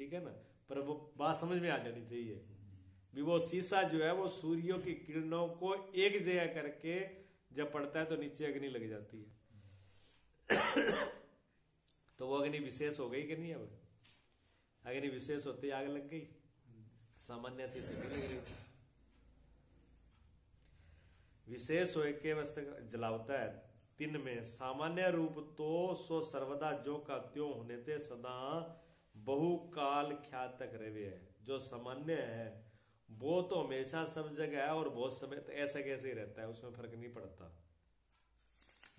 ठीक है ना, पर वो बात समझ में आ जानी चाहिए भी वो शीशा जो है वो सूर्य की किरणों को एक जगह करके जब पड़ता है तो नीचे अग्नि लग जाती है। तो वो अग्नि विशेष हो गई कि नहीं? अब अग्नि विशेष होती आग लग गई, सामान्य थी तो नहीं लग रही थी। विशेष हो के वस्तु जलावता है तीन में सामान्य रूप तो सो सर्वदा जो का त्यों होने ते सदा बहु काल ख्यात तक रहे है। जो सामान्य है वो तो हमेशा सब जगह है और बहुत समय तक ऐसा कैसे ही रहता है, उसमें फर्क नहीं पड़ता।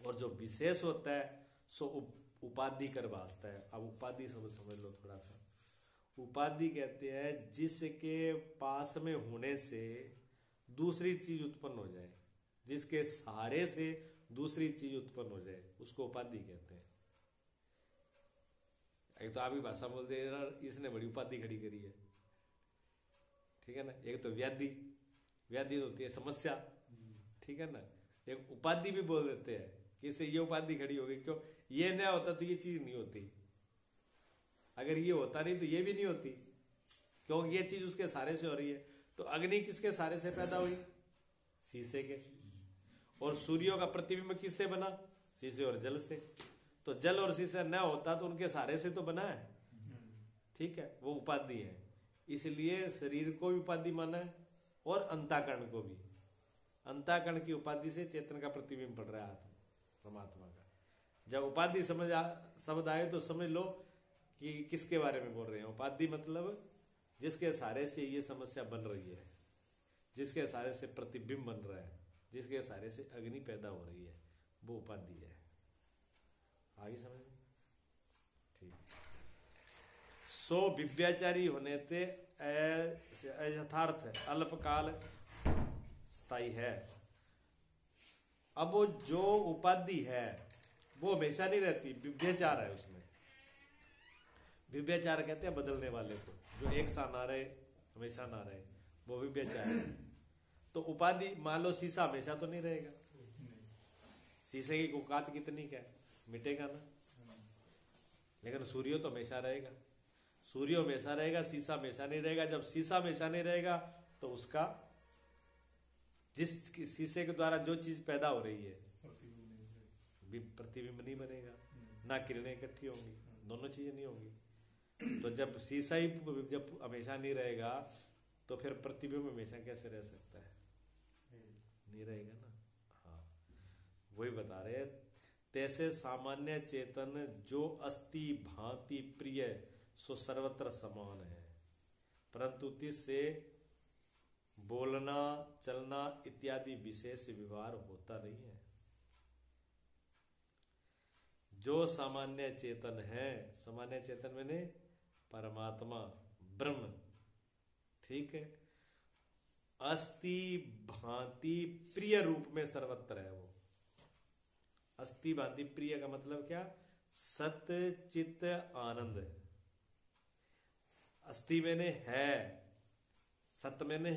और जो विशेष होता है सो उपाधि कर वास्ता है। अब उपाधि समझ लो थोड़ा सा। उपाधि कहते हैं जिसके पास में होने से दूसरी चीज उत्पन्न हो जाए, जिसके सहारे से दूसरी चीज उत्पन्न हो जाए, उसको उपाधि कहते हैं। एक तो आप ही भाषा बोल दे ना, इसने बड़ी उपाधि खड़ी करी है, ठीक है ना। एक तो व्याधि, व्याधि होती है समस्या, ठीक है ना। एक उपाधि भी बोल देते हैं कि इससे ये उपाधि खड़ी होगी, क्यों? ये ना होता तो ये चीज नहीं होती, अगर ये होता नहीं तो ये भी नहीं होती, क्योंकि ये चीज उसके सहारे से हो रही है। तो अग्नि किसके सहारे से पैदा हुई? शीशे के। और सूर्यों का प्रतिबिंब किससे बना? शीशे और जल से। तो जल और शीशा न होता तो उनके सहारे से तो बना है, ठीक है, वो उपाधि है। इसलिए शरीर को भी उपाधि माना है और अंतःकरण को भी। अंतःकरण की उपाधि से चेतन का प्रतिबिंब पड़ रहा है आत्मा परमात्मा का। जब उपाधि शब्द आए तो समझ लो कि किसके बारे में बोल रहे हैं। उपाधि मतलब जिसके सहारे से ये समस्या बन रही है, जिसके सहारे से प्रतिबिंब बन रहा है, जिसके सहारे से अग्नि पैदा हो रही है, वो उपाधि है। आगे समझ में? ठीक। सो विव्याचारी होने ते यथार्थ अल्पकाल स्थायी है। अब वो जो उपाधि है वो हमेशा नहीं रहती, विव्याचार है उसमें। विव्याचार कहते हैं बदलने वाले को, जो एक सा ना रहे, हमेशा ना रहे, वो विव्याचार है। तो उपाधि मान लो शीशा हमेशा तो नहीं रहेगा, शीशे की औकात कितनी क्या है, मिटेगा ना। लेकिन सूर्य तो हमेशा रहेगा, सूर्य हमेशा रहेगा, शीशा हमेशा नहीं रहेगा। जब शीशा हमेशा नहीं रहेगा तो उसका जिस शीशे के द्वारा जो चीज पैदा हो रही है प्रतिबिंब नहीं बनेगा, ना किरणें इकट्ठी होंगी, दोनों चीजें नहीं होंगी। तो जब शीशा ही जब हमेशा नहीं रहेगा तो फिर प्रतिबिंब हमेशा कैसे रह सकता है? नहीं रहेगा ना। हाँ, वही बता रहे। तैसे सामान्य चेतन जो अस्ति भांति प्रिय सो सर्वत्र समान है, परंतु तिससे बोलना चलना इत्यादि विशेष व्यवहार होता नहीं है। जो सामान्य चेतन है, सामान्य चेतन मैंने परमात्मा ब्रह्म, ठीक है, अस्ति भांति प्रिय रूप में सर्वत्र है। वो अस्ति भांति प्रिय का मतलब क्या? सत्य चित्त आनंद। अस्ति मैंने है, सत्य मैंने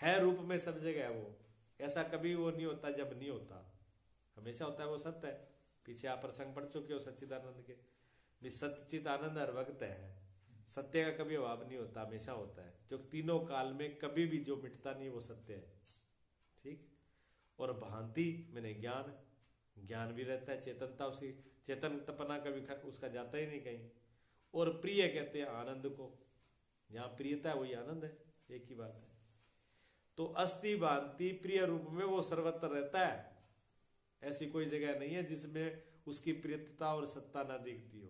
है रूप में सब जगह है वो। ऐसा कभी वो नहीं होता जब नहीं होता, हमेशा होता है। वो सत्य है। पीछे आप प्रसंग पढ़ चुके हो सच्चिदानंद के भी, सत्यचित आनंद हर वक्त है। सत्य का कभी अभाव नहीं होता, हमेशा होता है। जो तीनों काल में कभी भी जो मिटता नहीं वो सत्य है, ठीक। और भांति मैंने ज्ञान, ज्ञान भी रहता है, चेतनता उसकी, चेतन तपना कभी उसका जाता ही नहीं कहीं। और प्रिय कहते हैं आनंद को, जहां प्रियता है वही आनंद है, एक ही बात है। तो अस्ति भांति प्रिय रूप में वो सर्वत्र रहता है। ऐसी कोई जगह नहीं है जिसमें उसकी प्रियता और सत्ता ना दिखती हो,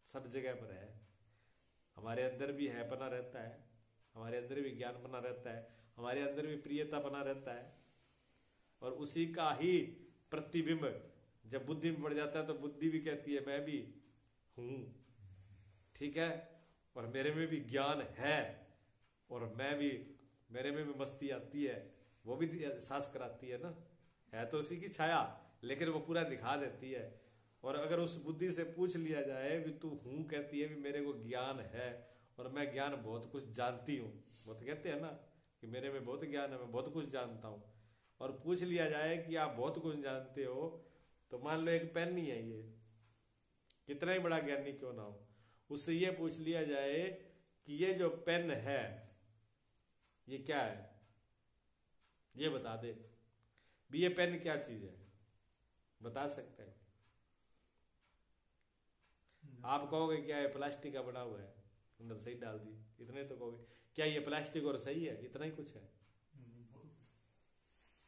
सब जगह पर है। हमारे अंदर भी है पना रहता है, हमारे अंदर भी ज्ञान पना रहता है, हमारे अंदर भी प्रियता पना रहता है। और उसी का ही प्रतिबिंब जब बुद्धि में पड़ जाता है तो बुद्धि भी कहती है मैं भी हूं, ठीक है, और मेरे में भी ज्ञान है, और मैं भी, मेरे में भी मस्ती आती है, वो भी एहसास कराती है ना। है तो उसी की छाया, लेकिन वो पूरा दिखा देती है। और अगर उस बुद्धि से पूछ लिया जाए भी तू हूं कहती है भी मेरे को ज्ञान है और मैं ज्ञान बहुत कुछ जानती हूँ, वो तो कहते हैं ना कि मेरे में बहुत ज्ञान है, मैं बहुत कुछ जानता हूँ। और पूछ लिया जाए कि आप बहुत कुछ जानते हो, तो मान लो एक पेन नहीं है, ये कितना ही बड़ा ज्ञानी क्यों ना हो, उससे ये पूछ लिया जाए कि ये जो पेन है ये क्या है, ये बता दे भी ये पेन क्या चीज है, बता सकते हैं? आप कहोगे क्या है, प्लास्टिक का बना हुआ है, अंदर सही डाल दी, इतने तो कहोगे। क्या ये प्लास्टिक और सही है, इतना ही कुछ है।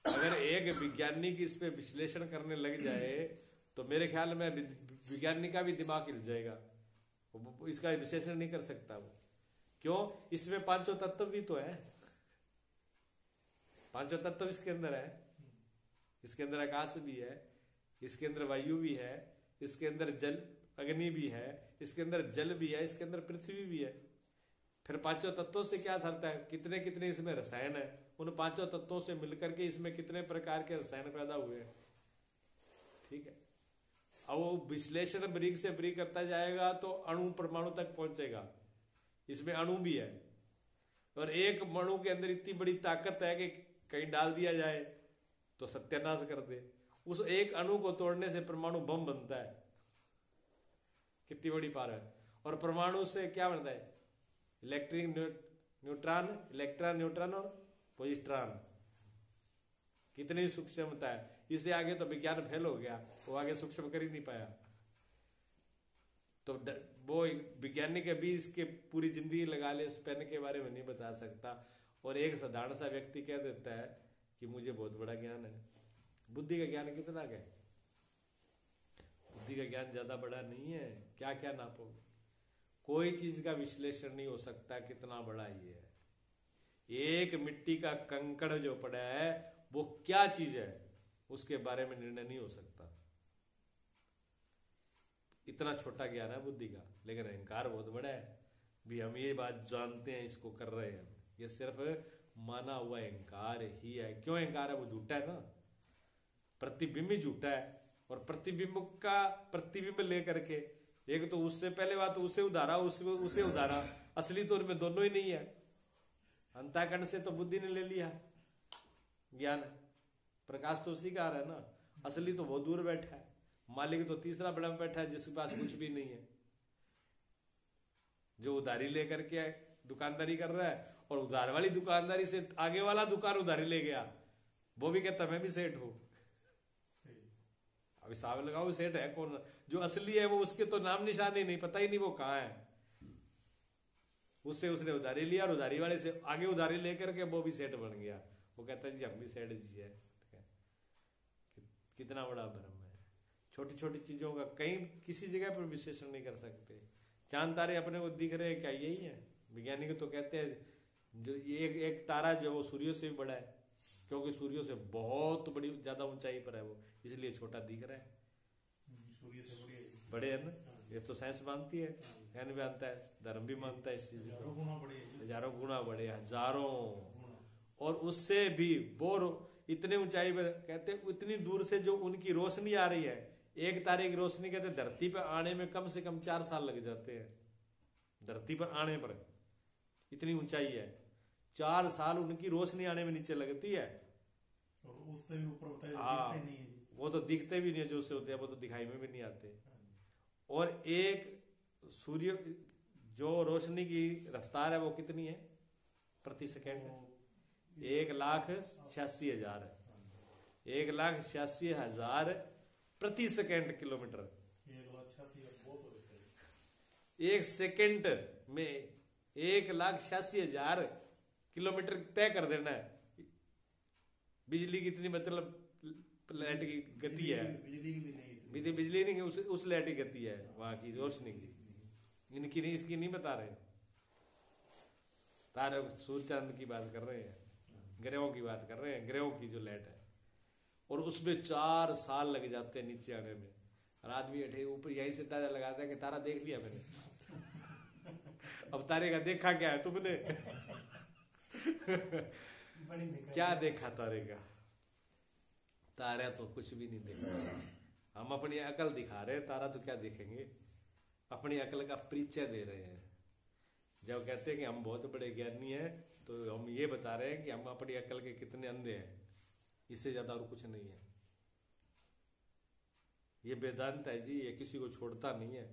अगर एक वैज्ञानिक इस पे विश्लेषण करने लग जाए तो मेरे ख्याल में वैज्ञानिक का भी दिमाग हिल जाएगा, इसका विश्लेषण नहीं कर सकता वो। क्यों? इसमें पांचों तत्व भी तो है, पांचों तत्व इसके अंदर है। इसके अंदर आकाश भी है, इसके अंदर वायु भी है, इसके अंदर जल अग्नि भी है, इसके अंदर जल भी है, इसके अंदर पृथ्वी भी है। फिर पांचों तत्वों से क्या ठहरता है, कितने कितने इसमें रसायन है, उन पांचों तत्वों से मिलकर के इसमें कितने प्रकार के रसायन पैदा हुए हैं। ठीक है, अब वो विश्लेषण ब्रीक से ब्रीक करता जाएगा तो अणु परमाणु तक पहुंचेगा। इसमें अणु भी है और एक अणु के अंदर इतनी बड़ी ताकत है कि कहीं डाल दिया जाए तो सत्यानाश कर दे। उस एक अणु को तोड़ने से परमाणु बम बनता है, कितनी बड़ी पावर है। और परमाणु से क्या बनता है, न्यूट्रॉन, इलेक्ट्रॉन, न्यूट्रॉन और पॉजिट्रॉन। कितनी सूक्ष्मता है, इससे आगे तो विज्ञान फेल हो गया, वो आगे सूक्ष्म कर ही नहीं पाया। तो वो वैज्ञानिक अभी इसके पूरी जिंदगी लगा ले, इस पेन के बारे में नहीं बता सकता। और एक साधारण सा व्यक्ति कह देता है कि मुझे बहुत बड़ा ज्ञान है। बुद्धि का ज्ञान कितना है? बुद्धि का ज्ञान ज्यादा बड़ा नहीं है। क्या क्या नापोगे? कोई चीज का विश्लेषण नहीं हो सकता कितना बड़ा ये है। एक मिट्टी का कंकड़ जो पड़ा है वो क्या चीज है, उसके बारे में निर्णय नहीं हो सकता। इतना छोटा ज्ञान है बुद्धि का, लेकिन अहंकार बहुत बड़ा है। भी हम ये बात जानते हैं, इसको कर रहे हैं। ये सिर्फ माना हुआ अहंकार ही है। क्यों अहंकार है? वो झूठा है ना, प्रतिबिंब ही झूठा है। और प्रतिबिंब का प्रतिबिंब लेकर के, एक तो उससे पहले बात तो उसे उधारा, उसे उधारा, असली तो उनमें दोनों ही नहीं है। अंतःकरण से तो बुद्धि ने ले लिया ज्ञान, प्रकाश तो उसी का आ रहा है ना। असली तो बहुत दूर बैठा है, मालिक तो तीसरा बड़ा बैठा है जिसके पास कुछ भी नहीं है, जो उधारी लेकर के दुकानदारी कर रहा है। और उधार वाली दुकानदारी से आगे वाला दुकान उधारी ले गया, वो भी कहता मैं भी सेठ हूं। अब हिसाब लगाओ सेठ है कौन? जो असली है वो उसके तो नाम निशान ही नहीं, पता ही नहीं वो कहां है। उससे उसने उधारी लिया और उधारी वाले से आगे उधारी लेकर के वो भी सेठ बन गया। वो कहता है जी हम भी सेठ जी है। कितना बड़ा भ्रम है। छोटी छोटी चीजों का कहीं किसी जगह पर विश्लेषण नहीं कर सकते। चांद तारे अपने को दिख रहे हैं, क्या यही है? वैज्ञानिक तो कहते हैं जो एक तारा जो वो सूर्य से भी बड़ा है, क्योंकि सूर्य से बहुत बड़ी ज्यादा ऊंचाई पर है वो, इसलिए छोटा दिख रहा है। सूर्य से बड़े है ना, ये तो साइंस मानती है, भी मानता है, धर्म भी मानता है इस चीज को। हजारों गुना बड़े, हजारों। और उससे भी वो इतने ऊंचाई पर कहते इतनी दूर से जो उनकी रोशनी आ रही है, एक तारे की रोशनी कहते धरती पर आने में कम से कम 4 साल लग जाते हैं। धरती पर आने पर इतनी ऊंचाई है, 4 साल उनकी रोशनी आने में नीचे लगती है। और उससे भी ऊपर होता है, दिखते नहीं है। वो तो दिखते भी नहीं है, जो उससे होते हैं वो तो दिखाई में भी नहीं आते। और एक सूर्य जो रोशनी की रफ्तार है वो कितनी है प्रति सेकेंड? 1,86,000 है। 1,86,000 प्रति सेकेंड किलोमीटर। 1 सेकेंड में 1,86,000 किलोमीटर तय कर देना है। बिजली की इतनी मतलब लाइट की गति है, बिजली नहीं, उस लाइट की गति है वहां की रोशनी की। इनकी नहीं, इसकी नहीं बता रहे। तारे सूर्य चांद की बात कर रहे हैं, ग्रहों की बात कर रहे हैं, ग्रहों की जो लाइट है। और उसमें 4 साल लग जाते हैं नीचे आने में। और आदमी अठे ऊपर यही से तारा लगाता है कि तारा देख लिया मैंने। अब तारे का देखा क्या है तुमने? क्या देखा तारे का? तारा तो कुछ भी नहीं देखा। हम अपनी अकल दिखा रहे हैं, तारा तो क्या देखेंगे? अपनी अकल का परिचय दे रहे हैं। जब कहते हैं कि हम बहुत बड़े ज्ञानी हैं तो हम ये बता रहे हैं कि हम अपनी अकल के कितने अंधे हैं, इससे ज्यादा और कुछ नहीं है। ये वेदांत है जी, ये किसी को छोड़ता नहीं है।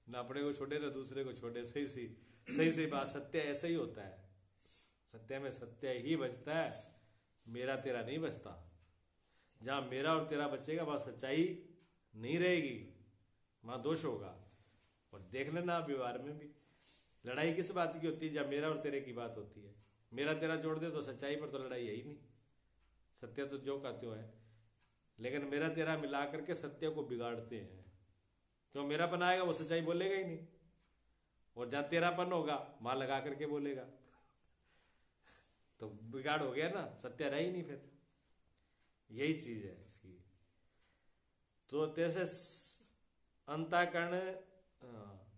ना अपने को छोड़े ना दूसरे को छोड़े। सही सही बात। सत्य ऐसा ही होता है। सत्य में सत्य ही बचता है, मेरा तेरा नहीं बचता। जहां मेरा और तेरा बचेगा वहां सच्चाई नहीं रहेगी, वहां दोष होगा। और देख लेना व्यवहार में भी लड़ाई किस बात की होती है? जब मेरा और तेरे की बात होती है। मेरा तेरा जोड़ दे तो सच्चाई पर तो लड़ाई है ही नहीं। सत्य तो जो का त्यों है, लेकिन मेरा तेरा मिला करके सत्य को बिगाड़ते हैं। क्यों? मेरापन आएगा वो सच्चाई बोलेगा ही नहीं, और जहां तेरापन होगा वहां लगा करके बोलेगा, तो बिगाड़ हो गया ना, सत्य रहा ही नहीं फिर। यही चीज है इसकी। तो जैसे अंतःकरण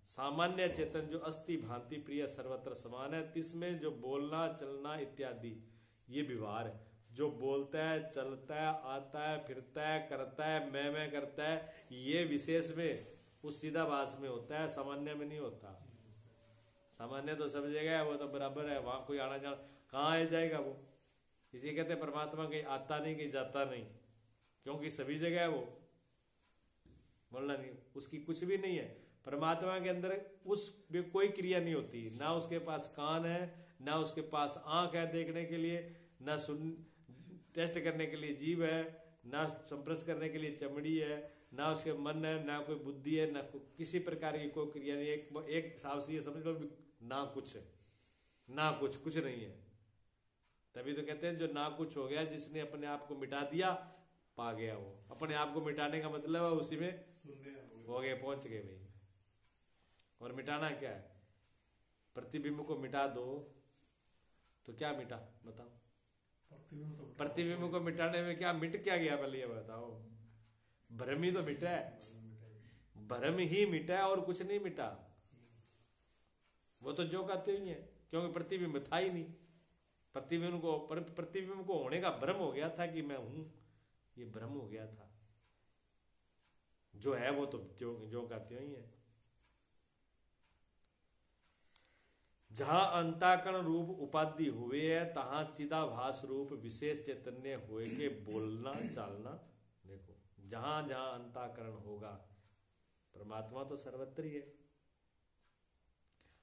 सामान्य चेतन जो अस्ति भांति प्रिय सर्वत्र समान है, तिसमें जो बोलना चलना इत्यादि ये व्यवहार है, जो बोलता है चलता है आता है फिरता है करता है मैं करता है, ये विशेष में उस सीधाभास में होता है, सामान्य में नहीं होता। सामान्य तो सब जगह है, वो तो बराबर है, वहां कोई आना जाना कहाँ आ जाएगा वो। इसी कहते हैं परमात्मा कहीं आता नहीं कहीं जाता नहीं, क्योंकि सभी जगह है वो। बोलना नहीं, उसकी कुछ भी नहीं है। परमात्मा के अंदर उस में कोई क्रिया नहीं होती, ना उसके पास कान है, ना उसके पास आंख है देखने के लिए, ना सुन टेस्ट करने के लिए जीव है, ना संप्रस करने के लिए चमड़ी है, ना उसके मन है, ना कोई बुद्धि है, ना किसी प्रकार की कोई क्रिया नहीं। एक हिसाब से ये समझ लो ना कुछ है, ना कुछ नहीं है। तभी तो कहते हैं जो ना कुछ हो गया, जिसने अपने आप को मिटा दिया पा गया। वो अपने आप को मिटाने का मतलब है उसी में हो गए, पहुंच गए भाई। और मिटाना क्या है? प्रतिबिंब को मिटा दो तो क्या मिटा बताओ? प्रतिबिंब को मिटाने में क्या मिट क्या गया पहले ये बताओ? भ्रम ही तो मिटा है, भ्रम ही मिटा है और कुछ नहीं मिटा। वो तो जो कहते ही है, क्योंकि प्रतिबिंब था ही नहीं। प्रतिबिंब को होने का भ्रम हो गया था कि मैं हूं, ये भ्रम हो गया था। जो है वो तो जो कहते ही है। जहां अंताकरण रूप उपाधि हुए है, तहां चिदाभास रूप विशेष चैतन्य हुए के बोलना चालना। देखो जहां जहां अंताकरण होगा, परमात्मा तो सर्वत्र ही है।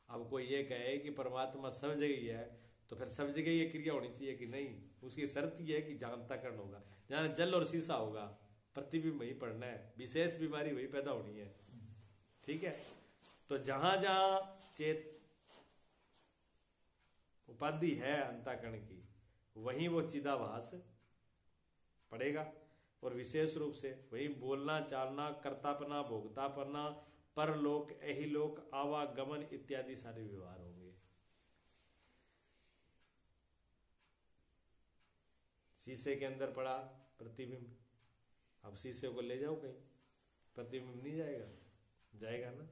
अब कोई ये कहे कि परमात्मा सब जगह ही है, तो फिर सब जगह ये क्रिया होनी चाहिए कि नहीं? उसकी शर्त ये है कि जहां अंताकरण होगा, जहां जल और शीशा होगा, प्रतिबिंब वही पड़ना है, विशेष बीमारी वही पैदा होनी है। ठीक है? तो जहां जहां चेत उपाधि है अंताकरण की, वहीं वो चिदाभास पड़ेगा। और विशेष रूप से वही बोलना चालना कर्तापना भोक्तापना परलोक एहिलोक आवागमन इत्यादि सारे व्यवहार होंगे। शीशे के अंदर पड़ा प्रतिबिंब, अब शीशे को ले जाओ कहीं, प्रतिबिंब नहीं जाएगा? जाएगा ना।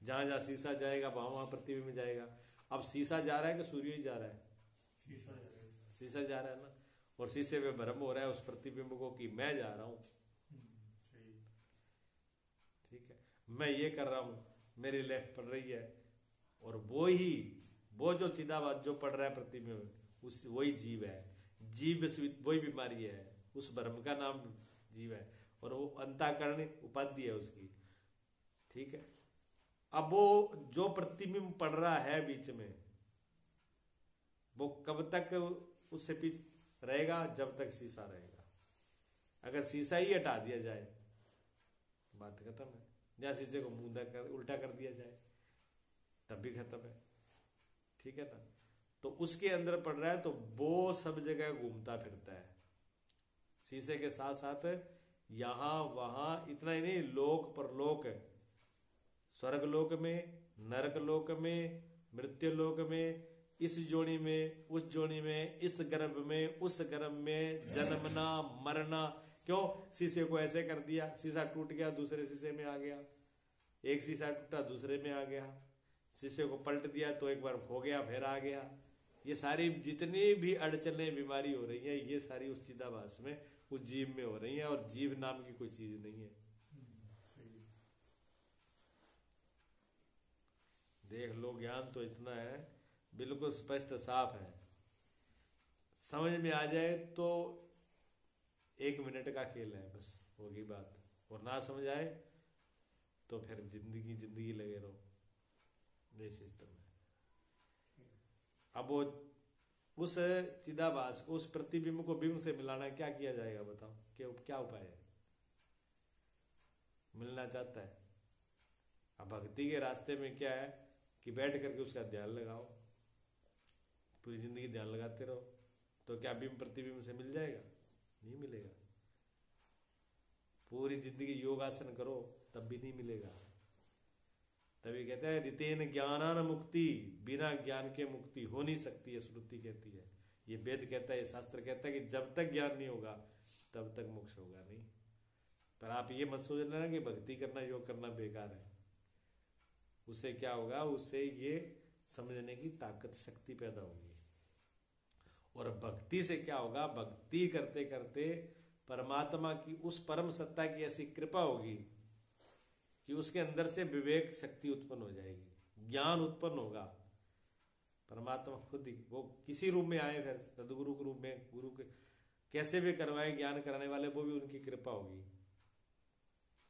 जहां जहां शीशा जाएगा वहां वहां प्रतिबिंब जाएगा। अब शीशा जा रहा है कि सूर्य ही जा रहा है? शीशा जा रहा है ना। और शीशे में भ्रम हो रहा है उस प्रतिबिंब को कि मैं जा रहा हूं। ठीक है, मैं ये कर रहा हूं, मेरी लेफ्ट पड़ रही है, और वो जो सीधा जो पड़ रहा है प्रतिबिंब, उस वही जीव है। जीव वही बीमारी है, उस भ्रम का नाम जीव है, और वो अंताकरण उपाधि है उसकी। ठीक है? अब वो जो प्रतिबिंब पड़ रहा है बीच में, वो कब तक उससे पीछे रहेगा? जब तक शीशा रहेगा। अगर शीशा ही हटा दिया जाए, बात खत्म है। या शीशे को उल्टा कर दिया जाए, तब भी खत्म है। ठीक है ना? तो उसके अंदर पड़ रहा है, तो वो सब जगह घूमता फिरता है शीशे के साथ साथ, यहां वहां। इतना ही नहीं, लोक परलोक, स्वर्ग लोक में, नरक लोक में, मृत्यु लोक में, इस जोनी में, उस जोनी में, इस गर्भ में, उस गर्भ में, जन्मना मरना। क्यों? शीशे को ऐसे कर दिया, शीशा टूट गया, दूसरे शीशे में आ गया। एक शीशा टूटा, दूसरे में आ गया। शीशे को पलट दिया तो एक बार हो गया, फिर आ गया। ये सारी जितनी भी अड़चने बीमारी हो रही है, ये सारी उस चिदाभास में, उस जीव में हो रही है, और जीव नाम की कोई चीज नहीं है। देख लो, ज्ञान तो इतना है, बिल्कुल स्पष्ट साफ है। समझ में आ जाए तो 1 मिनट का खेल है, बस होगी बात। और ना समझ आए तो फिर जिंदगी जिंदगी लगे रहो, ये सिस्टम है। अब वो उस चिदाभास को, उस प्रतिबिंब को बिंब से मिलाना, क्या किया जाएगा बताओ, क्या उपाय है? मिलना चाहता है। अब भक्ति के रास्ते में क्या है कि बैठ करके उसका ध्यान लगाओ, पूरी जिंदगी ध्यान लगाते रहो, तो क्या बिंब प्रतिबिंब से मिल जाएगा? नहीं मिलेगा। पूरी जिंदगी योगासन करो तब भी नहीं मिलेगा। तभी कहते हैं नितेन ज्ञानान मुक्ति, बिना ज्ञान के मुक्ति हो नहीं सकती है, श्रुति कहती है, ये वेद कहता है, ये शास्त्र कहता है कि जब तक ज्ञान नहीं होगा तब तक मोक्ष होगा नहीं। पर आप ये मत सोचना ना कि भक्ति करना, योग करना बेकार है। उससे क्या होगा? उससे ये समझने की ताकत, शक्ति पैदा होगी। और भक्ति से क्या होगा? भक्ति करते करते परमात्मा की, उस परम सत्ता की ऐसी कृपा होगी कि उसके अंदर से विवेक शक्ति उत्पन्न हो जाएगी, ज्ञान उत्पन्न होगा। परमात्मा खुद ही, वो किसी रूप में आए, फिर सदगुरु के रूप में, गुरु के कैसे भी करवाए, ज्ञान कराने वाले, वो भी उनकी कृपा होगी,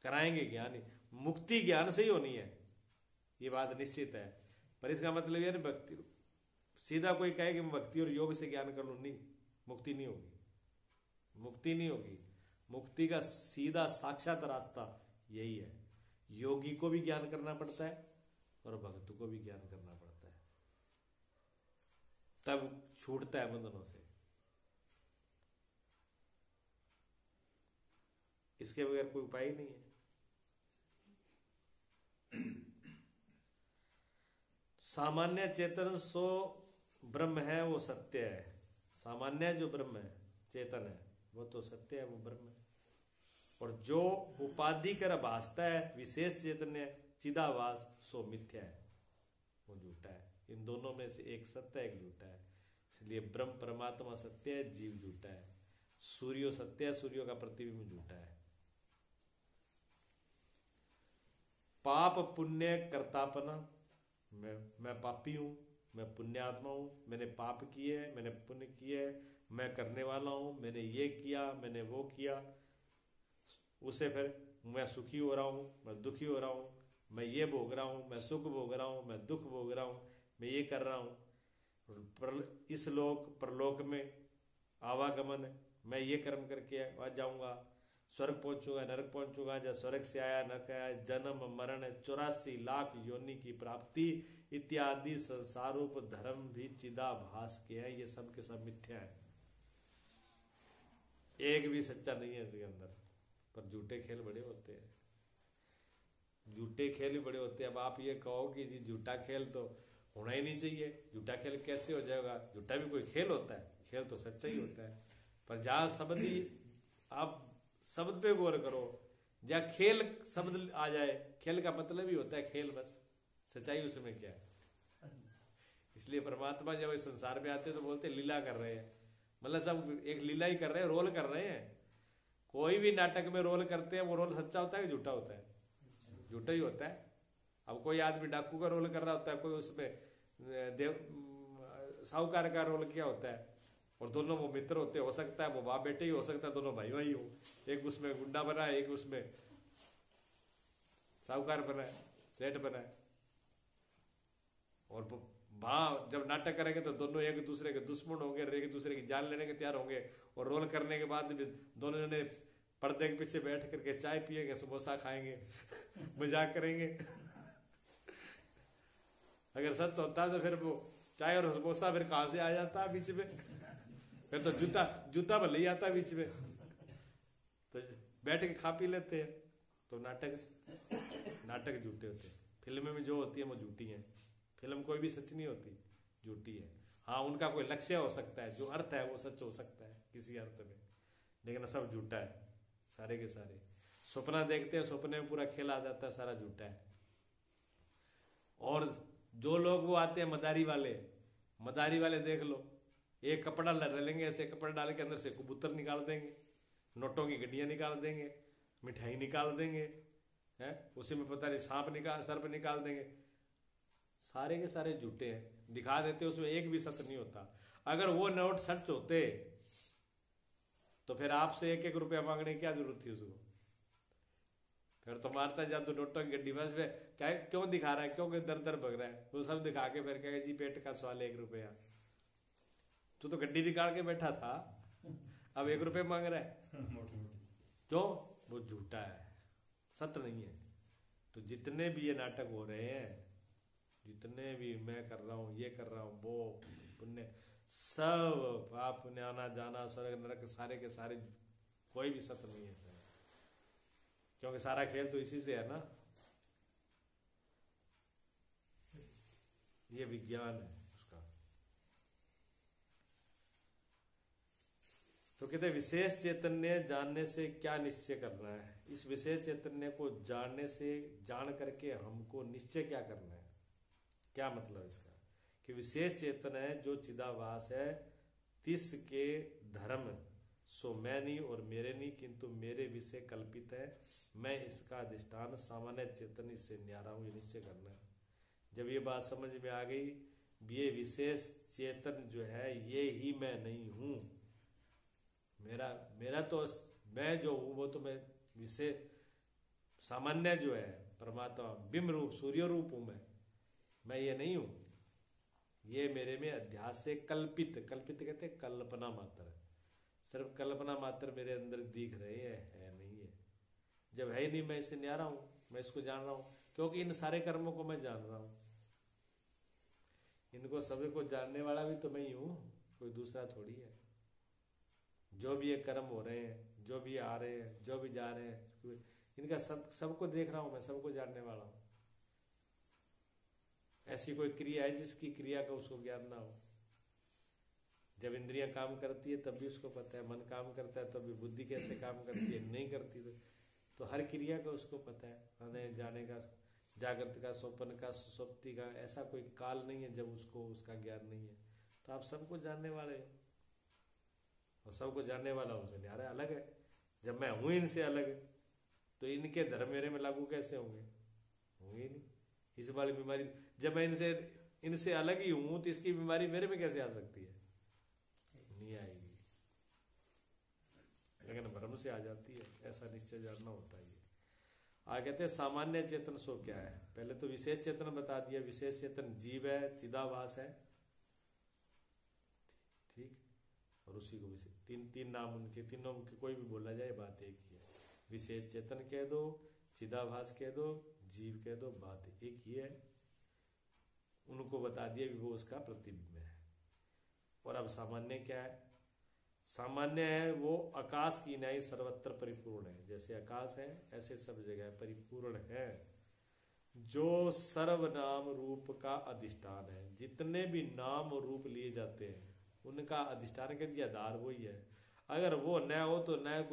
कराएंगे ज्ञान। मुक्ति ज्ञान से ही होनी है, ये बात निश्चित है। पर इसका मतलब यह नहीं भक्ति, सीधा कोई कहे कि मैं भक्ति और योग से ज्ञान कर लूं, नहीं, मुक्ति नहीं होगी, मुक्ति नहीं होगी। मुक्ति का सीधा साक्षात रास्ता यही है। योगी को भी ज्ञान करना पड़ता है और भक्त को भी ज्ञान करना पड़ता है, तब छूटता है बंधनों से। इसके बगैर कोई उपाय ही नहीं है। सामान्य चेतन सो ब्रह्म है, वो सत्य है। सामान्य जो ब्रह्म है, चेतन है, वो तो सत्य है, वो ब्रह्म है। और जो उपाधि कर भासता है, विशेष चैतन्य चिदाभास, सो मिथ्या है, वो झूठा है। इन दोनों में से एक सत्य है, एक झूठा है। इसलिए ब्रह्म परमात्मा सत्य है, जीव झूठा है। सूर्यो सत्य है, सूर्यों का प्रतिबिंब झूठा है। पाप पुण्य कर्तापना, मैं पापी हूं, मैं पुण्यात्मा हूं, मैंने पाप किए, मैंने पुण्य किए, मैं करने वाला हूं, मैंने ये किया, मैंने वो किया, उसे फिर मैं सुखी हो रहा हूं, मैं दुखी हो रहा हूं, मैं ये भोग रहा हूं, मैं सुख भोग रहा हूं, मैं दुख भोग रहा हूं, मैं ये कर रहा हूं। इस लोक परलोक में आवागमन, मैं ये कर्म करके वहां जाऊंगा, स्वर्ग पहुंचूंगा, नरक पहुंचूंगा, जब स्वर्ग से आया नरक आया, जन्म मरण 84 लाख योनि की प्राप्ति इत्यादि संसारूप धर्म भी चिदाभास के हैं। ये सब के सब मिथ्या है, एक भी सच्चा नहीं है इसके अंदर। पर झूठे खेल बड़े होते हैं, झूठे खेल भी बड़े होते हैं। अब आप ये कहो कि जी झूठा खेल तो होना ही नहीं चाहिए, झूठा खेल कैसे हो जाएगा? झूठा भी कोई खेल होता है, खेल तो सच्चा ही होता है। पर जहाँ शब्द ही, आप शब्द पे गौर करो, जहाँ खेल शब्द आ जाए, खेल का मतलब ही होता है खेल, बस सच्चाई उसमें क्या है। इसलिए परमात्मा जब इस संसार में आते हैं तो बोलते लीला कर रहे हैं, मतलब सब एक लीला ही कर रहे हैं, रोल कर रहे हैं। कोई भी नाटक में रोल करते हैं, वो रोल सच्चा होता है कि झूठा होता है? झूठा ही होता है। अब कोई आदमी डाकू का रोल कर रहा होता है, कोई उसमें साहूकार का रोल किया होता है, और दोनों वो मित्र होते, हो सकता है वो बाप बेटे ही हो सकता है, दोनों भाई भाई हो, एक उसमें गुंडा बना है, एक उसमें साहूकार बना है, सेठ बना है। और वहां जब नाटक करेंगे तो दोनों एक दूसरे के दुश्मन होंगे, एक दूसरे की जान लेने के तैयार होंगे, और रोल करने के बाद भी दोनों जने पर्दे के पीछे बैठ करके चाय पिएंगे, समोसा खाएंगे, मजाक करेंगे। अगर सत्य होता तो फिर वो चाय और समोसा फिर कहां से आ जाता बीच में? फिर तो जूता भले ही आता बीच में, तो बैठ के खा पी लेते हैं। तो नाटक झूठे होते हैं। फिल्में में जो होती है वो झूठी है, फिल्म कोई भी सच नहीं होती, झूठी है। हाँ, उनका कोई लक्ष्य हो सकता है, जो अर्थ है वो सच हो सकता है किसी अर्थ में, लेकिन सब झूठा है, सारे के सारे। सपना देखते हैं, सपने में पूरा खेल आ जाता है, सारा झूठा है। और जो लोग वो आते हैं मदारी वाले देख लो, एक कपड़ा डालेंगे, ऐसे कपड़ा डाल के अंदर से कबूतर निकाल देंगे, नोटों की गड्डियां निकाल देंगे, मिठाई निकाल देंगे, है उसी में पता नहीं सर्प निकाल देंगे। सारे के सारे झूठे हैं, दिखा देते, उसमें एक भी सत्य नहीं होता। अगर वो नोट सच होते तो फिर आपसे 1-1 रुपया मांगने की क्या जरूरत थी उसको? फिर तो मारता जा, तो डॉक्टर की गड्डी बस में क्या क्यों दिखा रहा है, क्यों दर दर भग रहा है, वो सब दिखा के फिर कहेगा जी पेट का सवाल 1 रुपया। तू तो गड्डी निकाल के बैठा था, अब 1 रुपये मांग रहा है। क्यों? वो झूठा है, सत्य नहीं है। तो जितने भी ये नाटक हो रहे हैं, जितने भी मैं कर रहा हूँ, ये कर रहा हूँ, वो पुण्य, सब पाप पुण्य, आना जाना, स्वर्ग नरक, सारे के सारे, कोई भी सत्य नहीं है सर, क्योंकि सारा खेल तो इसी से है ना। ये विज्ञान है उसका। तो कहते विशेष चैतन्य जानने से क्या निश्चय करना है? इस विशेष चैतन्य को जानने से, जान करके हमको निश्चय क्या करना है? क्या मतलब इसका? कि विशेष चेतन है जो चिदाभास है, तिसके धर्म सो मैं नहीं और मेरे नहीं, किंतु मेरे विषय कल्पित है, मैं इसका अधिष्ठान, सामान्य चेतन इससे न्यारा हूं, ये निश्चय करना है। जब ये बात समझ में आ गई, ये विशेष चेतन जो है ये ही मैं नहीं हूं, मेरा तो मैं जो हूं वो तो मैं विशेष सामान्य जो है परमात्मा बिंब रूप सूर्य रूप हूं मैं ये नहीं हूं। ये मेरे में अध्यास से कल्पित कहते हैं कल्पना मात्र, सिर्फ कल्पना मात्र मेरे अंदर दिख रहे हैं, है नहीं है। जब है ही नहीं, मैं इससे न्यारा हूं, मैं इसको जान रहा हूं, क्योंकि इन सारे कर्मों को मैं जान रहा हूं। इनको सभी को जानने वाला भी तो मैं ही हूं, कोई दूसरा थोड़ी है। जो भी ये कर्म हो रहे हैं, जो भी आ रहे हैं, जो भी जा रहे हैं, इनका सबको देख रहा हूं मैं, सबको जानने वाला हूं। ऐसी कोई क्रिया है जिसकी क्रिया का उसको ज्ञान ना हो? जब इंद्रियां काम करती है तब भी उसको पता है, मन काम करता है तब भी, बुद्धि कैसे काम करती है नहीं करती तो हर क्रिया का उसको पता है, आने जाने का, जागृत का, स्वप्न का, सुसुप्ति का, ऐसा कोई काल नहीं है जब उसको उसका ज्ञान नहीं है। तो आप सबको जानने वाले हो, और सबको जानने वाला उनसे न्यारा अलग है। जब मैं हूं इनसे अलग, तो इनके धर्म मेरे में लागू कैसे होंगे? होंगे नहीं। इस वाली बीमारी, जब मैं इनसे अलग ही हूं तो इसकी बीमारी मेरे में कैसे आ सकती है? नहीं आएगी, लेकिन भ्रम से आ जाती है। ऐसा निश्चय जानना होता है। आगे कहते हैं सामान्य चेतन सो क्या है? पहले तो विशेष चेतन बता दिया। विशेष चेतन जीव है, चिदाभास है, ठीक, और उसी को तीन नाम उनके, तीनों के कोई भी बोला जाए बात एक ही है। विशेष चेतन कह दो, चिदाभास कह दो, जीव कह दो, बात एक ही है। उनको बता दिया भी वो उसका प्रतिबिंब है। और अब सामान्य क्या है? सामान्य है वो आकाश की न्याय सर्वत्र परिपूर्ण है। जैसे आकाश है ऐसे सब जगह परिपूर्ण है, जो सर्वनाम रूप का अधिष्ठान है। जितने भी नाम रूप लिए जाते हैं उनका अधिष्ठान के आधार वही है। अगर वो न हो तो न कोई